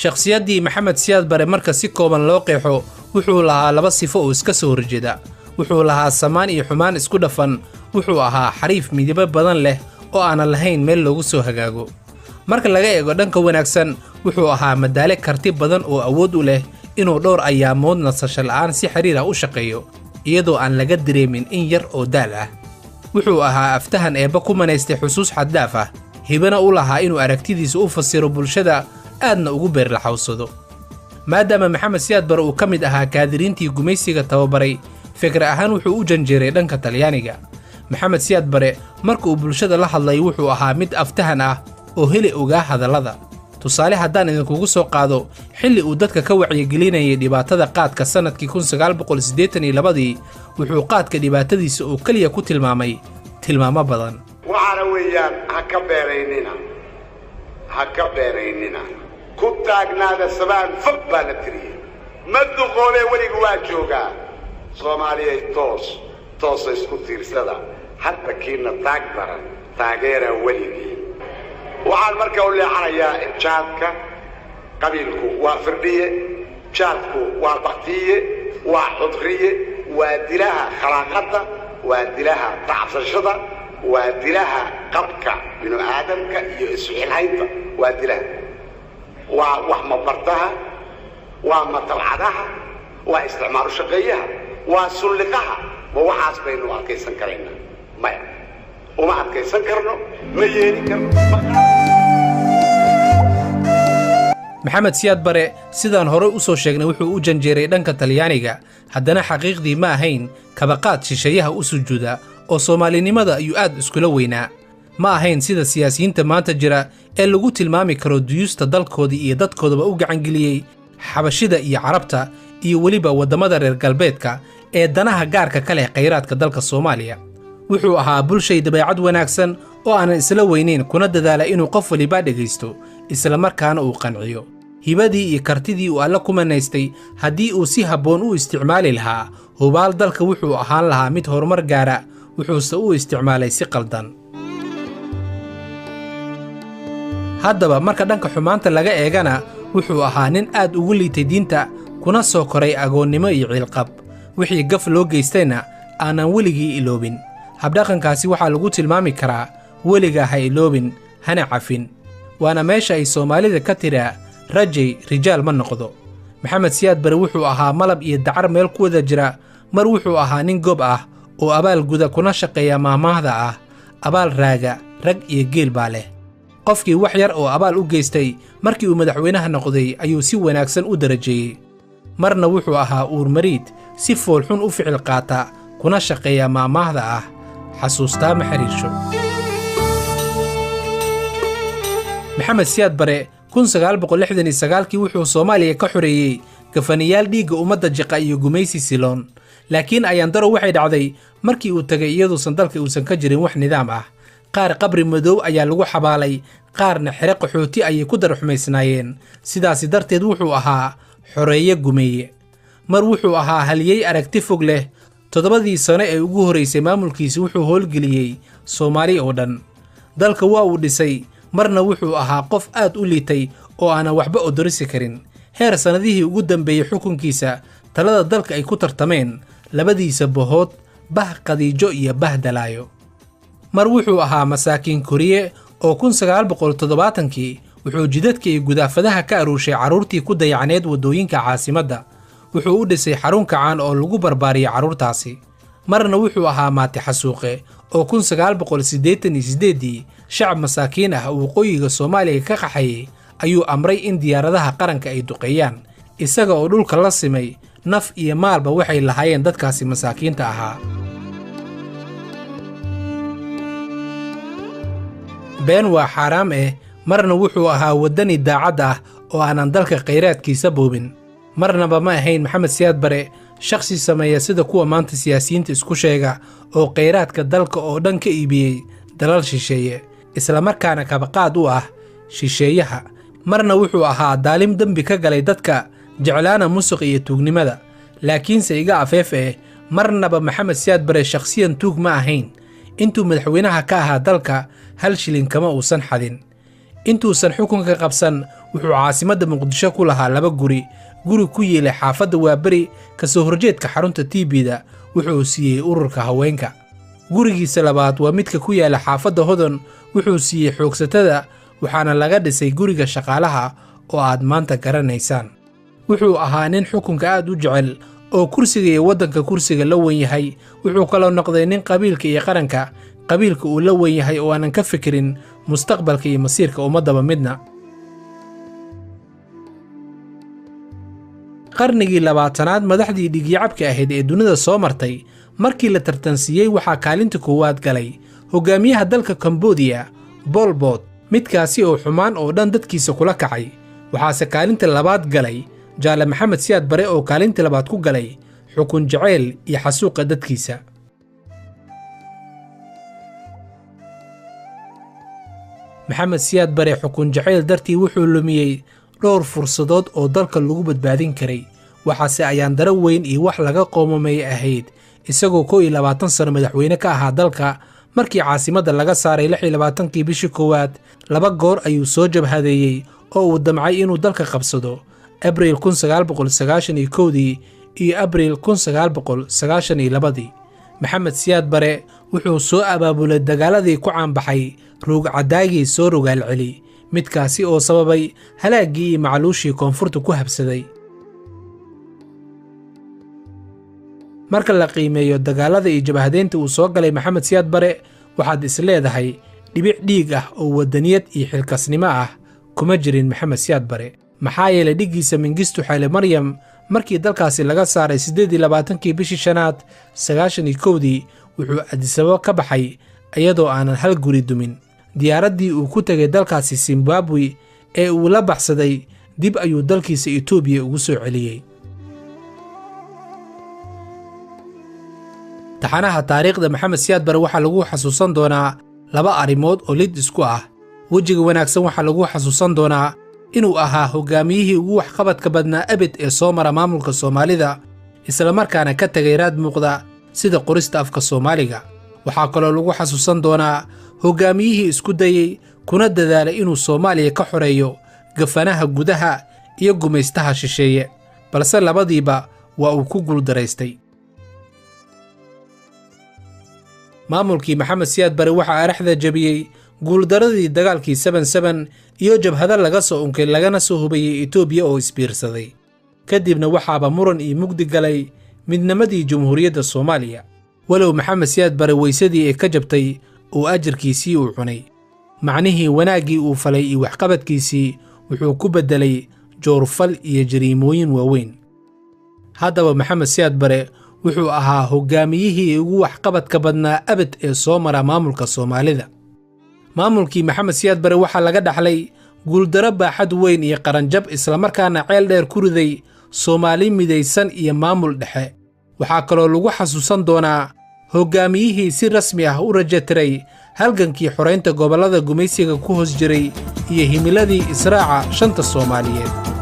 shakhsiyaddii maxamed siyaad bare marka si kooban loo qeexo wuxuu lahaa laba sifo oo iska soo horjeeda. wuxuu lahaa samaan iyo xumaan isku dhafan. wuxuu ahaa xariif midabo badan leh oo aanan lahayn meel loogu soo hagaago. marka laga eego dhanka wanaagsan wuxuu ahaa madaale karti badan oo awood u leh inuu dhowr ayaamood nasasho la'aan si xiriir ah u shaqeeyo iyadoo aan laga dareemin in yar oo daal ah. wuxuu ahaa aftahan eebba ku manaystay xusuus xaddaaf ah, hibana u lahaa inuu aragtidiisa u fasiro bulshada aadna ugu beerlaxawsado. maadaama maxamed siyaad bare uu ka mid ahaa kaadiriintii gumaysiga tababaray, fikir ahaan wuxuu u janjeeray dhanka Talyaaniga. maxamed siyaad bare marka uu bulshada la hadlay wuxuu ahaa mid aftahan ah oo heli ogaa hadallada. tusaale haddaan idinkugu soo qaado, xilli uu dadka ka wacyigelinayay dhibaatada qaadka sannadkii 1982 wuxuu qaadka dhibaatadiisa oo keliya ku tilmaamay tilmaamo badan. waxaana weeyaan ha ka beeraynina ku taagnaada sabaan fog baa la tiriyey. ma duqoole weligu waa joogaa. soomaaliyay toosa isku tiirsada hadda kiina taag daran taageera weligii. waxaan markaa u leexanayaa in jaadka qabiilku waa firdhiye, jaadku waa baktiye, waa xudriye, waa dilaha khalaaqadda, waa dilaha tacabsashada, waa dilaha qabka binu aadamka iyo isxilhaynta, waa dilaha, waa wax mabartaha, waa matalcadaha, waa isticmaalu shaqeeyaha, waa sulliqaha. ma waxaas baynu adkaysan karaynaa? maya, uma adkaysan karno, ma yeelin karno. maxamed siyaad bare sidaan horey u soo sheegnay wuxuu u janjeeray dhanka Talyaaniga, haddana xaqiiqdii ma ahayn kabaqaad shisheeyaha u sujuuda oo Soomaalinimada ayuu aad iskula weynaa. ma ahayn sida siyaasiyiinta maanta jira ee lagu tilmaami karo duyuusta dalkoodii iyo dadkoodaba u gacangeliyey xabashida iyo carabta iyo weliba waddamada reer galbeedka ee danaha gaarka ka leh khayraadka dalka Soomaaliya. wuxuu ahaa bulshay dabeecad wanaagsan oo aanan isla weynayn, kuna dadaala inuu qof waliba dhegaysto isla markaana uu qanciyo. hibadii iyo kartidii uu alla ku manaystay haddii uu si habboon u isticmaali lahaa, hubaal dalka wuxuu ahaan lahaa mid horumar gaara, wuxuuse u isticmaalay si qaldan. haddaba marka dhanka xumaanta laga eegana wuxuu ahaa nin aad ugu liitay diinta, kuna soo koray agoonnimo iyo ciilqab. wixii gaf loo geystayna aanan weligii iloobin. habdhaqankaasi waxaa lagu tilmaami karaa weligaa ha iloobin, hana cafin. waana meesha ay Soomaalida ka tiraa rajay rijaal ma noqdo. maxamed siyaad bare wuxuu ahaa malab iyo dacar meel ku wada jira. mar wuxuu ahaa nin gob ah oo abaal guda kuna shaqeeya maahmaahda ah, abaal raaga rag iyo geel baa leh. qofkii wax yar oo abaal u geystay markii uu madaxweynaha noqday ayuu si wanaagsan u darajeeyey. marna wuxuu ahaa uurmariid si foolxun u ficil qaata kuna shaqeeya maahmaahda ah, xasuustaa ma xiriirsho. maxamed siyaad bare 1969kii wuxuu Soomaaliya ka xoreeyey gafanayaal dhiigga ummadda jiqa iyo gumaysi siloon. laakiin ayaandaro waxay dhacday markii uu tagay iyaduusan dalka uusan ka jirin wax nidaam ah. qaar qabri madow ayaa lagu xabaalay, qaarna xere qaxooti ayay ku darxumaysnaayeen. sidaasi darteed wuxuu ahaa xoreeye gumeeye. mar wuxuu ahaa haliyey aragti fog leh. 7 sano ee ugu horeysay maamulkiisa wuxuu howlgeliyey Soomaali oo dhan. dalka waa uu dhisay. marna wuxuu ahaa qof aad u liitay oo aanan waxba odorisi karin. heer sannadihii ugu dambeeyey xukunkiisa talada dalka ay ku tartameen labadiisa bohood, bah Qadiijo iyo bah Dalaayo. mar wuxuu ahaa masaakiin koriye oo 1970kii wuxuu jidadka iyo gudaafadaha ka aruushay carruurtii ku dayacneed waddooyinka caasimadda. wuxuu u dhisay xarun kacaan oo lagu barbaariyay carruurtaasi. marna wuxuu ahaa maati xasuuqe oo 1988 shacab masaakiin ah oo waqooyiga Soomaaliya ka qaxayay ayuu amray in diyaaradaha qaranka ay duqeeyaan, isaga oo dhulka la simay naf iyo maalba waxay lahaayeen dadkaasi masaakiinta ahaa. been waa xaaraam marna wuxuu ahaa waddani daacad ah oo aanan dalka khayraadkiisa boobin. marnaba ma ahayn maxamed siyaad bare shakhsi sameeya sida kuwa maanta siyaasiyiinta isku sheega oo khayraadka dalka oo dhan ka iibiyey dalal shisheeye, isla markaana kabaqaad u ah shisheeyaha. marna wuxuu ahaa daalim dembi ka galay dadka, jeclaana musuq iyo tuugnimada. laakiinse iga afeef marnaba maxamed siyaad bare shakhsiyan tuug ma ahayn. intuu madaxweynaha ka ahaa dalka hal shilin kama uusan xadin. intuusan xukunka qabsan wuxuu caasimadda muqdisho ku lahaa 2 guri ku yeelay xaafadda Waaberi ka soo horjeedka xarunta TB-da wuxuu siiyey ururka haweenka. Gurigiisa labaad waa midka ku yaala xaafadda Hodon wuxuu siiyey xoogsatada, waxaana laga dhisay guriga shaqaalaha oo aad maanta garanaysaan. wuxuu ahaa nin xukunka aad u jecel oo kursiga iyo waddanka kursiga la weyn yahay. wuxuu kaloo noqday nin qabiilka iyo qaranka uu la weyn yahay oo aanan ka fikirin mustaqbalka iyo masiirka ummadaba midna. qarnigii 20aad madaxdii dhigyacabka ahayd ee dunida soo martay markii la tartansiiyey waxaa kaalinta koowaad galay hogaamiyaha dalka Cambodia Pol Pot, midkaasi oo xumaan oo dhan dadkiisa kula kacay. waxaase kaalinta labaad galay Jaale Maxamed Siyaad Bare oo kaalinta labaad ku galay xukun jacayl iyo xasuuqa dadkiisa. Maxamed Siyaad Bare xukun jacayl dartii wuxuu lumiyey dhowr fursadood oo dalka lagu badbaadin karay, waxaase ayaan daro weyn iyo wax laga qoomamay ahayd isagoo 21 sano madaxweyne ka ahaa dalka. markii caasimadda laga saaray 26kii bishii koowaad 2 goor ayuu soo jabhadeeyey oo uu damcay inuu dalka qabsado, Abriil 1991 iyo Abriil 1992. Maxamed Siyaad Bare wuxuu soo abaabulay dagaaladii ku caanbaxay ruug cadaagii soo rogaal celi, midkaasi oo sababay halaagii iyo macluushii koonfurta ku habsaday. marka la qiimeeyo dagaalada iyo jabhadeynta uu soo galay Maxamed Siyaad Bare, waxaad is leedahay dhibic dhiig ah oo wadaniyad iyo xilkasnimo ah kuma jirin Maxamed Siyaad Bare. maxaa yeelay dhigiisa Mengistu Haile Mariam markii dalkaasi laga saaray 28kii bishii shanaad 91 wuxuu Addis Ababa ka baxay iyadoo aanan hal guri dumin. diyaaraddii uu ku tagay dalkaasi Zimbabwe ee uu la baxsaday dib ayuu dalkiisa Itoobiya ugu soo celiyey. taxanaha taariikhda Maxamed Siyaad Bare waxaa lagu xasuusan doonaa 2 arrimood oo lid isku ah. wejiga wanaagsan waxaa lagu xasuusan doonaa inuu ahaa hogaamiyihii ugu waxqabadka badnaa abid ee soo mara maamulka Soomaalida, isla markaana ka tagay raad muuqda sida qorista afka Soomaaliga. waxaa kaloo lagu xasuusan doonaa hogaamiyihii isku dayay kuna dadaalay inuu Soomaaliya ka xoreeyo gafanaha gudaha iyo gumaystaha shisheeye, balse labadiiba waa uu ku guuldaraystay. maamulkii Maxamed Siyaad Bare waxaa araxda jabiyey guuldaradii dagaalkii 77 iyo jabhada laga soo unkay lagana soo hubayay Itoobiya oo isbiirsaday. kadibna waxaaba muran iyo mugdi galay midnimadii Jamhuuriyadda Soomaaliya. walow Maxamed Siyaad Bare weysadii ay ka jabtay oo ajirkiisii uu cunay, macnihii wanaaggii uu falay iyo waxqabadkiisii wuxuu ku beddelay joorfal iyo jariimooyin waaweyn. haddaba Maxamed Siyaad Bare wuxuu ahaa hogaamiyihii ugu waxqabadka badnaa abid ee soo mara maamulka Soomaalida. maamulkii Maxamed Siyaad Bare waxaa laga dhaxlay guuldaro baaxad weyn iyo qaranjab, isla markaana ceel dheer ku riday Soomaali midaysan iyo maamul dhexe. waxaa kaloo lagu xasuusan doonaa hogaamiyihii si rasmi ah u rajatiray halgankii xoreynta gobollada gumaysiga ku hoos jiray iyo himiladii israaca shanta Soomaaliyeed.